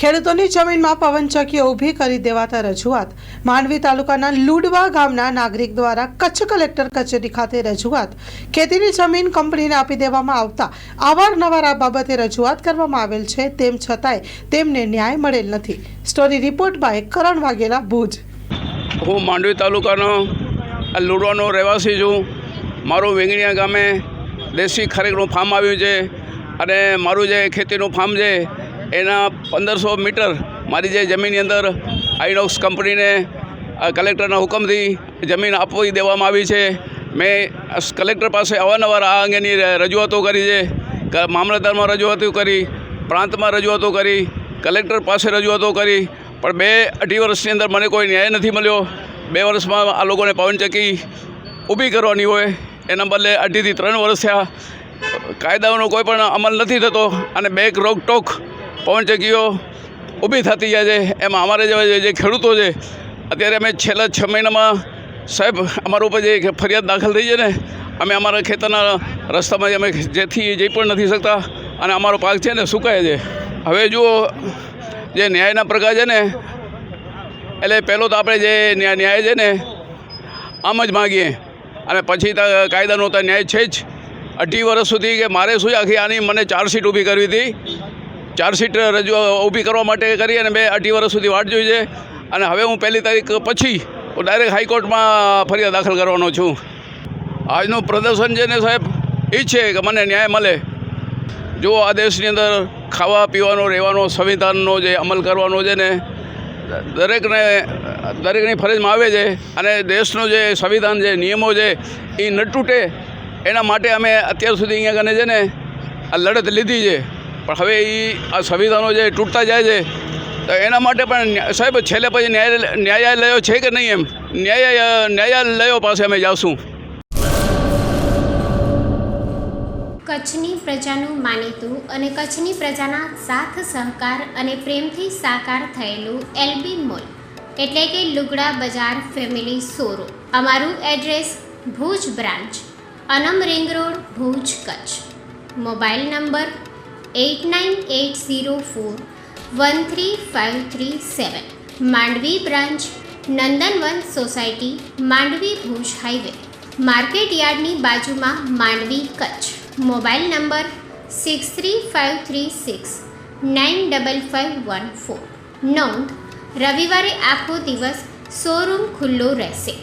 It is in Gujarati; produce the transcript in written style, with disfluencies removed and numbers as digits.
ખેડૂતોની જમીનમાં પવનચક્કીઓ ઊભી કરી દેવાતા રજૂઆત। માંડવી તાલુકાના લુડવા ગામના નાગરિક દ્વારા કચ્છ કલેક્ટર કચેરી ખાતે રજૂઆત। ખેતીની જમીન કંપનીને આપી દેવામાં આવતા અવારનવાર આ બાબતે રજૂઆત કરવામાં આવેલ છે, તેમ છતાંય તેમને ન્યાય મળેલ નથી। સ્ટોરી રિપોર્ટ બાય કરણ વાઘેલા, ભુજ। હું માંડવી તાલુકાનો લુડવાનો રહેવાસી છું। મારું વેંગણીયા ગામે દેશી ખારેકનું ફાર્મ આવ્યું છે અને મારું જે ખેતીનું ફાર્મ છે એના 1500 મીટર મારી જે જમીનની અંદર આઇનોક્સ કંપનીને કલેક્ટરના હુકમથી જમીન આપી દેવામાં આવી છે। મેં કલેક્ટર પાસે અવારનવાર આ અંગેની રજૂઆતો કરી છે, મામલતદારમાં રજૂઆતો કરી, પ્રાંતમાં રજૂઆતો કરી, કલેક્ટર પાસે રજૂઆતો કરી, પણ 2-2.5 વર્ષની અંદર મને કોઈ ન્યાય નથી મળ્યો। 2 વર્ષમાં આ લોકોને પવનચક્કી ઊભી કરવાની હોય, એના બદલે 2.5 થી 3 વર્ષ થયા। કાયદાઓનો કોઈ પણ અમલ નથી થતો અને બેક રોકટોક પવનચક્કીઓ ઊભી થતી જાય છે। એમાં અમારે જેવા જે ખેડૂતો છે, અત્યારે અમે છેલ્લા 6 મહિનામાં સાહેબ અમારા ઉપર જે ફરિયાદ દાખલ થઈ છે ને, અમે અમારા ખેતરના રસ્તામાં અમે જેથી જઈ પણ નથી શકતા અને અમારો પાક છે ને સુકાય છે। હવે જુઓ, જે ન્યાયના પ્રકાર છે ને, એટલે પહેલો તો આપણે જે ન્યાય છે ને આમ જ માગીએ અને પછી કાયદાનો તો ન્યાય છે જ। 2.5 વર્ષ સુધી કે મારે શું આખી આની મને ચાર્જશીટ ઊભી કરવી હતી, ચાર્જશીટ ઊભી કરવા માટે કરી અને 2-2.5 વર્ષ સુધી વાટ જોઈ છે અને હવે હું 1લી તારીખ પછી હું ડાયરેક્ટ હાઈકોર્ટમાં ફરિયાદ દાખલ કરવાનો છું। આજનું પ્રદર્શન છે ને સાહેબ એ છે કે મને ન્યાય મળે। જો આ દેશની અંદર ખાવા પીવાનો, રહેવાનો, સંવિધાનનો જે અમલ કરવાનો છે ને દરેકની ફરજમાં આવે છે અને દેશનો જે સંવિધાન, જે નિયમો છે એ ન તૂટે એના માટે અમે અત્યાર સુધી અહીંયા કને છે ને આ લડત લીધી છે, પણ હવે એ આ સંવિધાનો જે તૂટતા જાય છે તો એના માટે પણ સાહેબ છેલ્લે પછી ન્યાયાલયો છે કે નહીં, એમ ન્યાયાલયો પાસે અમે જાશું। કચ્છની પ્રજાનું માનીતું અને કચ્છની પ્રજાના સાથ સહકાર અને પ્રેમથી સાકાર થયેલું એલબી મોલ એટલે કે લુગડા બજાર ફેમિલી શોરૂમ। અમારું address Bhuj branch, Anam ring road, Bhuj, Kutch. Mobile number 8980413537। Mandvi branch, Nandanvan society, Mandvi, Bhuj highway, market યાર્ડની બાજુમાં, માંડવી, કચ્છ। Mobile number 6353695514। નોંધ: રવિવારે આખો દિવસ શોરૂમ ખુલ્લો રહેશે।